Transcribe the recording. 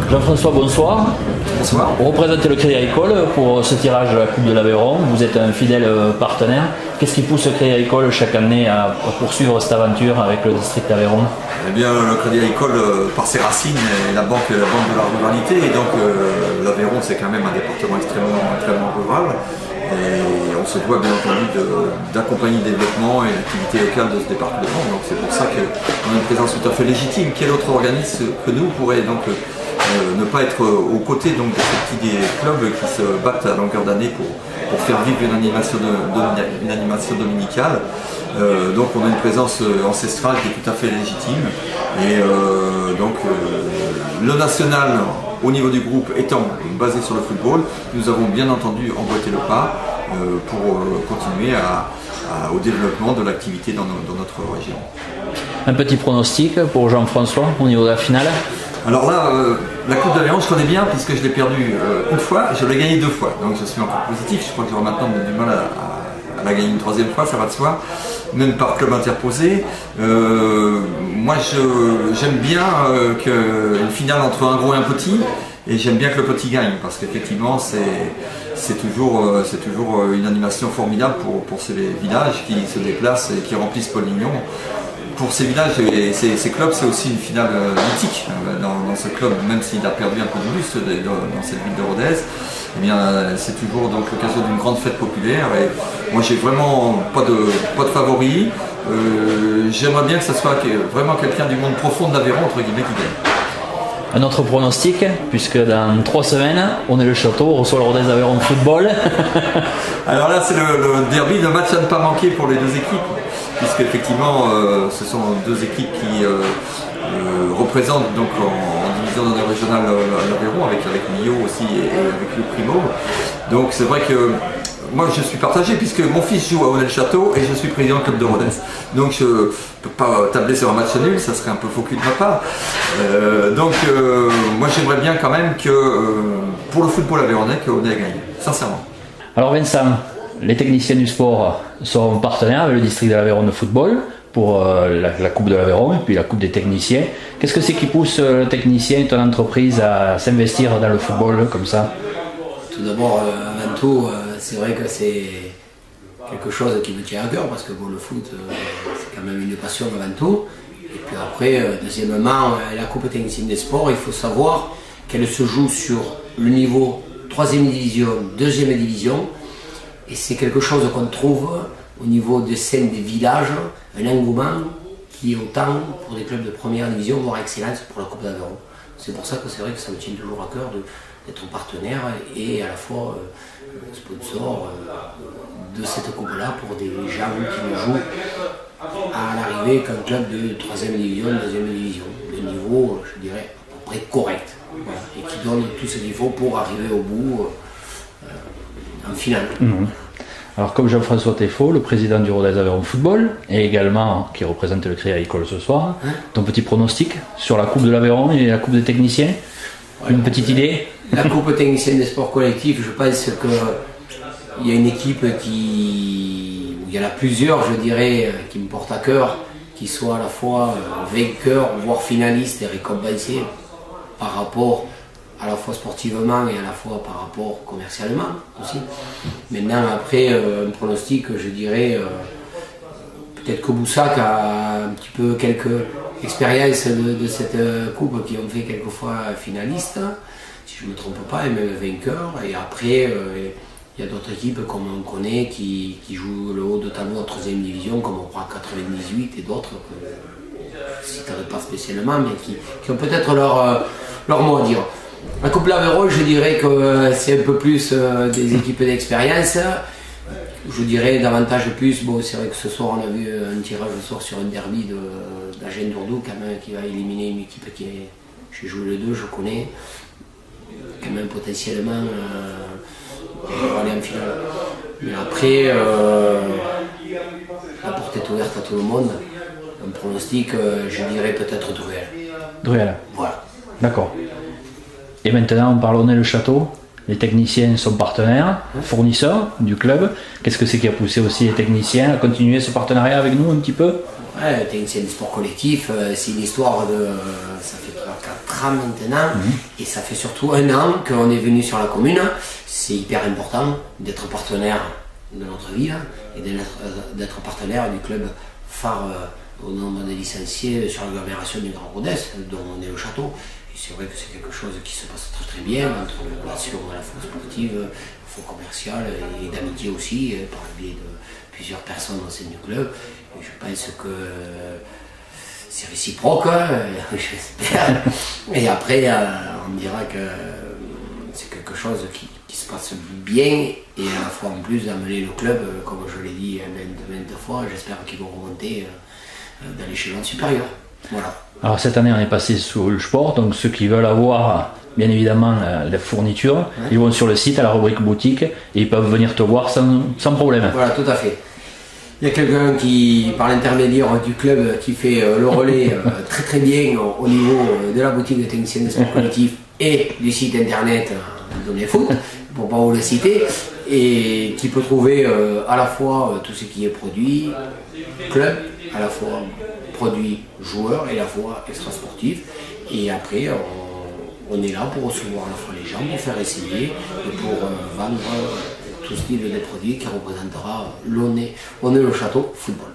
Jean-François, bonsoir. Bonsoir. Vous représentez le Crédit Agricole pour ce tirage de la Coupe de l'Aveyron. Vous êtes un fidèle partenaire. Qu'est-ce qui pousse le Crédit Agricole chaque année à poursuivre cette aventure avec le district d'Aveyron? Eh bien, le Crédit Agricole, par ses racines, est la banque de la ruralité. Et donc, l'Aveyron, c'est quand même un département extrêmement rural. Et on se doit bien entendu d'accompagner le développement et l'activité locale de ce département. Donc c'est pour ça qu'on a une présence tout à fait légitime. Quel autre organisme que nous pourrait donc ne pas être aux côtés donc, de ces petits clubs qui se battent à longueur d'année pour faire vivre une animation dominicale. Donc on a une présence ancestrale qui est tout à fait légitime. Et le national au niveau du groupe étant basé sur le football, nous avons bien entendu emboîté le pas pour continuer au développement de l'activité dans notre région. Un petit pronostic pour Jean-François au niveau de la finale? Alors là, la Coupe d'Aveyron, je connais bien puisque je l'ai perdue une fois, je l'ai gagnée 2 fois. Donc je suis encore positif, je crois que j'aurai maintenant du mal à la gagner une 3e fois, ça va de soi. Même par club interposé. Moi j'aime bien une finale entre un gros et un petit, et j'aime bien que le petit gagne, parce qu'effectivement c'est toujours une animation formidable pour ces villages qui se déplacent et qui remplissent Polignon. Pour ces villages et ces clubs, c'est aussi une finale mythique dans ce club, même s'il a perdu un peu de lustre dans cette ville de Rodez. Eh bien, c'est toujours donc l'occasion d'une grande fête populaire. Et moi, j'ai vraiment pas de favori. J'aimerais bien que ce soit vraiment quelqu'un du monde profond de l'Aveyron entre guillemets qui gagne. Un autre pronostic, puisque dans 3 semaines, on est le Château, on reçoit le Rodez Aveyron Football. Alors là, c'est le derby, le match à ne pas manquer pour les 2 équipes, puisque effectivement, ce sont 2 équipes qui représentent donc en division d'honneur régionale l'Aveyron, avec Millau aussi et avec le Primo. Donc c'est vrai que moi je suis partagé puisque mon fils joue à Honnay-le-Château et je suis président du club de Rodez. Donc je ne peux pas tabler sur un match nul, ça serait un peu faux cul de ma part. Moi j'aimerais bien quand même que pour le football aveyronnais, que Honnay gagne, sincèrement. Alors Vincent, les techniciens du sport sont partenaires avec le district de l'Aveyron de football pour la Coupe de l'Aveyron et puis la Coupe des techniciens. Qu'est-ce que c'est qui pousse le technicien et ton entreprise à s'investir dans le football comme ça? Tout d'abord, avant tout, c'est vrai que c'est quelque chose qui me tient à cœur parce que bon, le foot, c'est quand même une passion avant tout. Et puis après, deuxièmement, la Coupe technicienne des sports, il faut savoir qu'elle se joue sur le niveau 3e division, 2e division. Et c'est quelque chose qu'on trouve au niveau des scènes des villages, un engouement qui est autant pour des clubs de 1re division, voire excellence pour la Coupe d'Aveyron. C'est pour ça que c'est vrai que ça me tient toujours à cœur d'être partenaire et à la fois sponsor de cette coupe-là pour des gens qui ne jouent à l'arrivée qu'un club de 3e division, 2e division. Le niveau, je dirais, à peu près correct. Voilà, et qui donne tout ce qu'il faut pour arriver au bout en finale. Mmh. Alors comme Jean-François Teffo, le président du Rodez Aveyron Football, et également qui représente le Crédit Agricole ce soir, ton petit pronostic sur la Coupe de l'Aveyron et la Coupe des techniciens? Une petite idée? La Coupe technicienne des sports collectifs, je pense qu'il y a une équipe il y en a plusieurs, je dirais, qui me portent à cœur, qui soient à la fois vainqueurs, voire finalistes et récompensés par rapport à la fois sportivement et à la fois par rapport commercialement aussi. Maintenant, après, un pronostic, je dirais, peut-être que Boussac a un petit peu quelques expériences de cette coupe qui ont fait quelquefois finalistes, si je ne me trompe pas, et même vainqueurs. Et après, il y a d'autres équipes comme on connaît qui jouent le haut de tableau en 3e division, comme on croit 98 et d'autres que je ne citerai pas spécialement, mais qui ont peut-être leur mot à dire. La Coupe de l'Aveyron, je dirais que c'est un peu plus des équipes d'expérience. Je dirais davantage plus, bon c'est vrai que ce soir on a vu un tirage ce soir sur un derby d'Agen Dourdou quand même, qui va éliminer une équipe qui est, j'ai joué les 2, je connais, quand même potentiellement pour aller en finale. Mais après, la porte est ouverte à tout le monde. Un pronostic, je dirais peut-être Druel. Druel. Voilà. D'accord. Et maintenant, on parle Honnay-le-Château. les techniciens sont partenaires, fournisseurs du club. Qu'est-ce que c'est qui a poussé aussi les techniciens à continuer ce partenariat avec nous un petit peu? Ouais, technicien de sport collectif, c'est une histoire de. Ça fait 4 ans maintenant, et ça fait surtout 1 an qu'on est venu sur la commune. C'est hyper important d'être partenaire de notre ville et d'être partenaire du club phare au nombre de licenciés sur l'agglomération du Grand Rodez, dont on est au château. Et c'est vrai que c'est quelque chose qui se passe très très bien entre les relations à la fois sportive, à la fois commerciale et d'amitié aussi, par le biais de plusieurs personnes au sein du club. Et je pense que c'est réciproque, j'espère. Et après, on dira que c'est quelque chose qui se passe bien, et à la fois en plus d'amener le club, comme je l'ai dit maintes fois, j'espère qu'ils vont remonter dans l'échelon supérieur. Voilà. Alors cette année on est passé sous le sport, donc ceux qui veulent avoir bien évidemment la fourniture, ils vont sur le site à la rubrique boutique et ils peuvent venir te voir sans problème. Voilà, tout à fait. Il y a quelqu'un qui, par l'intermédiaire du club, qui fait le relais très très bien au niveau de la boutique de techniciens de sport collectif et du site internet Donner Foot, pour ne pas vous le citer, et qui peut trouver à la fois tout ce qui est produit club, à la fois produit joueur et à la fois extra sportif. Et après, on est là pour recevoir à la fois les gens, pour faire essayer et pour vendre tout style de produits qui représentera On est le château football.